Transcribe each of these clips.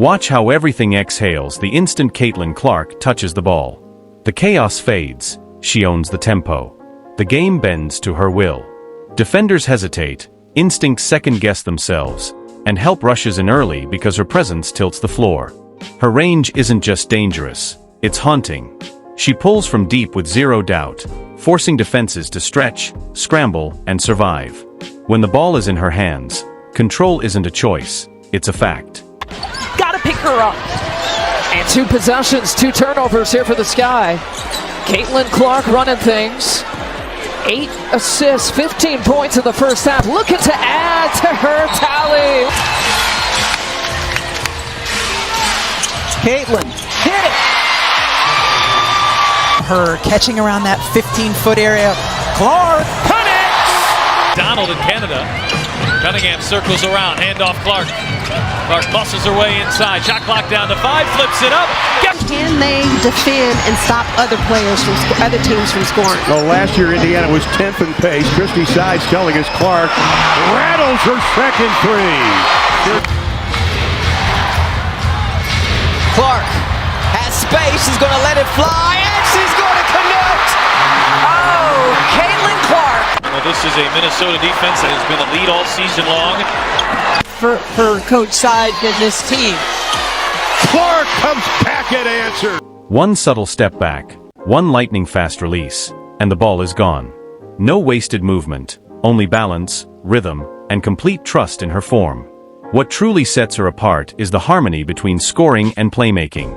Watch how everything exhales the instant Caitlin Clark touches the ball. The chaos fades, she owns the tempo. The game bends to her will. Defenders hesitate, instincts second-guess themselves, and help rushes in early because her presence tilts the floor. Her range isn't just dangerous, it's haunting. She pulls from deep with zero doubt, forcing defenses to stretch, scramble, and survive. When the ball is in her hands, control isn't a choice, it's a fact. Gotta pick her up. And 2 possessions, 2 turnovers here for the Sky. Caitlin Clark running things. 8 assists, 15 points in the first half. Looking to add to her tally. Caitlin Hit it. her catching around that 15-foot area. Clark Connects. Donald in Canada. Cunningham circles around, handoff Clark. Clark muscles her way inside. Shot clock down to 5, flips it up. Can they defend and stop other players from other teams from scoring? Well, last year Indiana was 10th in pace. Christy Sides telling us Clark rattles her second three. Clark has space. She's going to let it fly, and she's going to connect. Oh, Caitlin Clark. Well, this is a Minnesota defense that has been a lead all season long. For Coach Side and this team. Clark comes back and answers. One subtle step back, one lightning-fast release, and the ball is gone. No wasted movement, only balance, rhythm, and complete trust in her form. What truly sets her apart is the harmony between scoring and playmaking.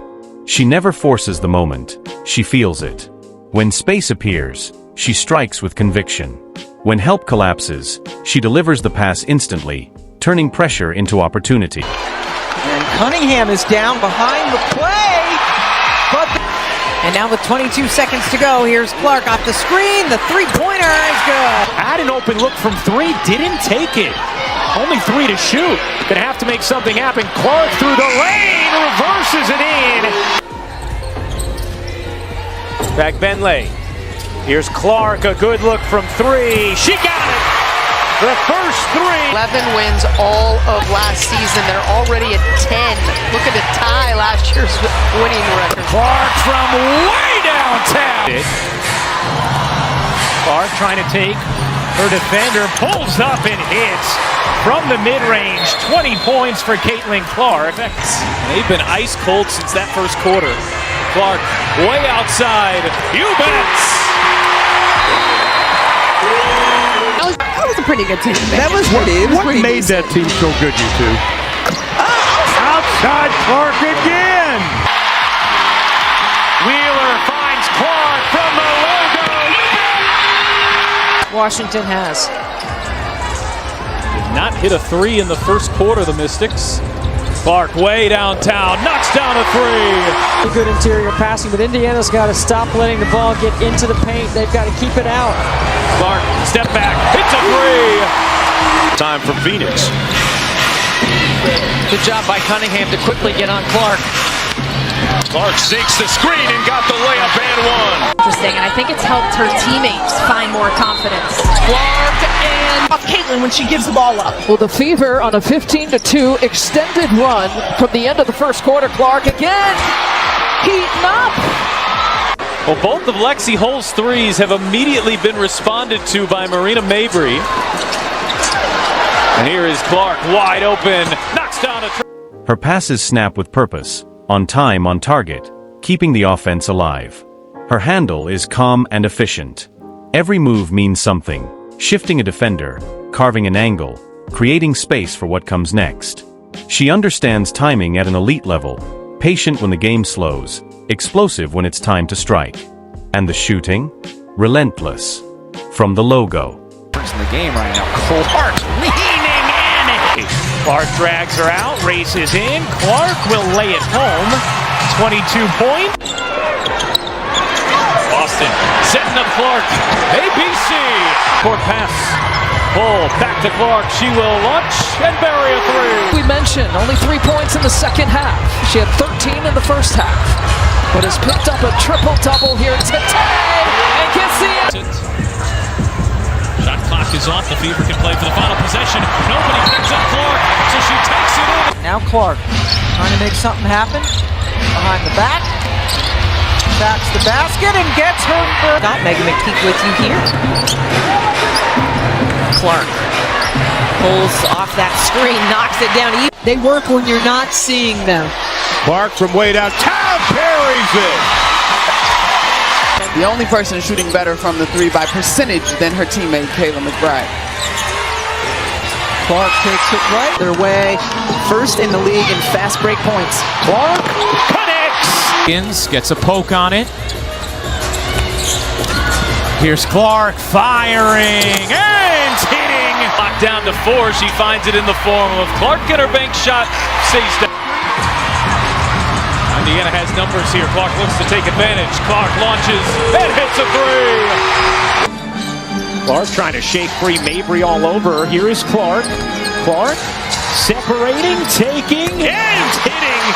She never forces the moment, she feels it. When space appears, she strikes with conviction. When help collapses, she delivers the pass instantly, turning pressure into opportunity. and Cunningham is down behind the play. And now with 22 seconds to go, here's Clark off the screen. The three-pointer is good. Had an open look from 3, didn't take it. Only 3 to shoot. Gonna have to make something happen. Clark through the lane, reverses it in. Back Benley. Here's Clark, a good look from 3. She got it. The first 3. 11 wins all of last season. They're already at 10. Look at the tie last year's winning record. Clark from way downtown. Clark trying to take her defender, pulls up and hits from the mid-range. 20 points for Caitlin Clark. They've been ice cold since that first quarter. Clark way outside. You bets. That was a pretty good team. That was pretty. What made that team so good, you two? Outside Clark again! Wheeler finds Clark from the logo. Washington has. Did not hit a 3 in the first quarter, the Mystics. Clark way downtown, knocks down a 3. Good interior passing, but Indiana's got to stop letting the ball get into the paint. They've got to keep it out. Clark, step back, hits a 3. Time for Phoenix. Good job by Cunningham to quickly get on Clark. Clark sinks the screen and got the layup and one. Interesting, and I think it's helped her teammates find more confidence. Clark and Off Caitlin when she gives the ball up. well, the Fever on a 15-2 extended run from the end of the first quarter. Clark again heating up. Well, both of Lexi Hull's 3s have immediately been responded to by Marina Mabry. And here is Clark, wide open, knocks down a Her passes snap with purpose, on time, on target, keeping the offense alive. Her handle is calm and efficient. Every move means something, shifting a defender, carving an angle, creating space for what comes next. She understands timing at an elite level, patient when the game slows, explosive when it's time to strike. And the shooting? Relentless. From the logo. In the game right now. Clark leaning in. Clark drags her out, races in. Clark will lay it home. 22 points. Boston setting up Clark. ABC. Court pass. Bull back to Clark. She will launch and bury a 3. We mentioned only 3 points in the second half. She had 13 in the first half, but has picked up a triple-double here today and gets the Shot clock is off. The Fever can play for the final possession. Nobody picks up Clark, so she takes it in. Now Clark trying to make something happen. Behind the back. Backs the basket and gets her first. Got Megan McKeek with you here. Clark pulls off that screen, knocks it down. They work when you're not seeing them. Clark from way downtown carries it. The only person shooting better from the three by percentage than her teammate Kayla McBride. Clark takes it right their way. First in the league in fast break points. Clark connects. Gets a poke on it. Here's Clark firing and hitting. Locked down to 4. She finds it in the form of Clark, and her bank shot stays down. Indiana has numbers here. Clark looks to take advantage. Clark launches and hits a 3. Clark trying to shake free Mabry all over her. Here is Clark. Clark separating, taking, and hitting.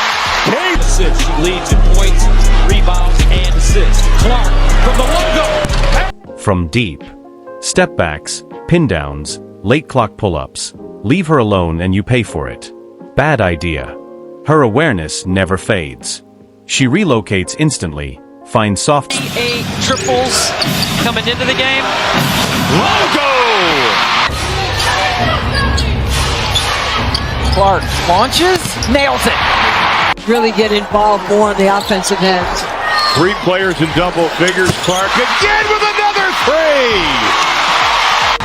She leads in points, rebounds, and assists. Clark from the logo. From deep. Step backs, pin downs, late clock pull-ups. Leave her alone and you pay for it. Bad idea. Her awareness never fades. She relocates instantly, finds soft 8 triples coming into the game. Logo! Clark launches, nails it. Really get involved more on the offensive end. 3 players in double figures. Clark again with another 3.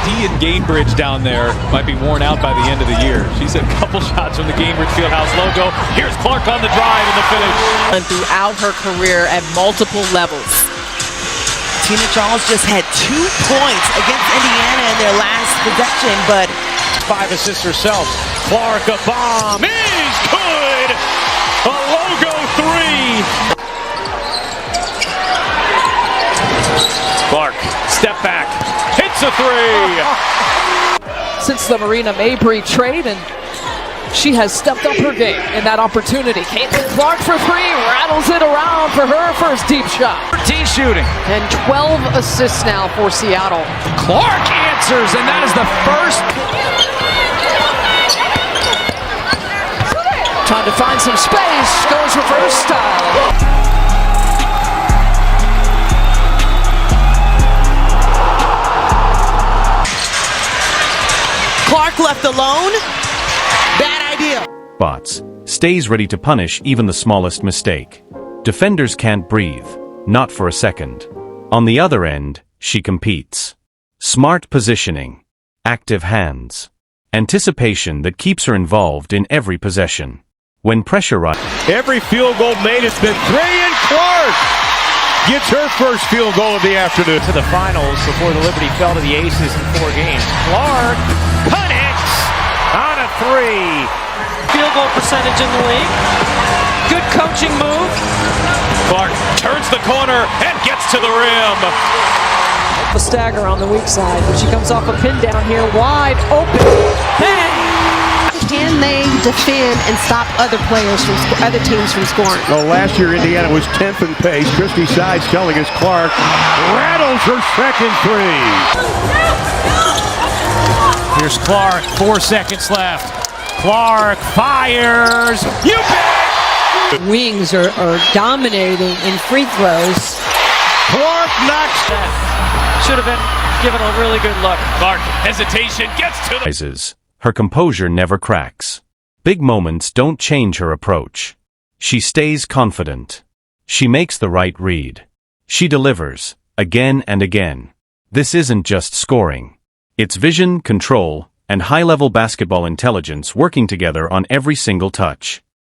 D and Gainbridge down there might be worn out by the end of the year. She's a couple shots from the Gainbridge Fieldhouse logo. Here's Clark on the drive and the finish. And throughout her career at multiple levels. Tina Charles just had 2 points against Indiana in their last possession, but 5 assists herself. Clark, a bomb is good. A logo 3. Clark, step back, hits a 3. Since the Marina Mabry trade, and she has stepped up her game in that opportunity. Caitlin Clark for 3, rattles it around for her first deep shot. 13 shooting. And 12 assists now for Seattle. Clark answers, and that is the first. Trying to find some space, goes reverse style. Clark left alone. Bad idea. spots, stays ready to punish even the smallest mistake. Defenders can't breathe, not for a second. On the other end, she competes. Smart positioning, active hands, anticipation that keeps her involved in every possession. When pressure rises, every field goal made has been 3, and Clark gets her first field goal of the afternoon. To the finals before the Liberty fell to the Aces in 4 games. Clark connects on a 3. Field goal percentage in the league. Good coaching move. Clark turns the corner and gets to the rim. A stagger on the weak side, but she comes off a pin down here, wide open. Bang! Can they defend and stop other players from other teams from scoring? Well, last year Indiana was 10th in pace. Christy Sides telling us Clark rattles her second 3. Here's Clark, 4 seconds left. Clark fires. You bet! Wings are dominating in free throws. Clark knocks that. Should have been given a really good look. Clark, hesitation, gets to the... rises. Her composure never cracks. Big moments don't change her approach. She stays confident. She makes the right read. She delivers, again and again. This isn't just scoring. It's vision, control, and high-level basketball intelligence working together on every single touch.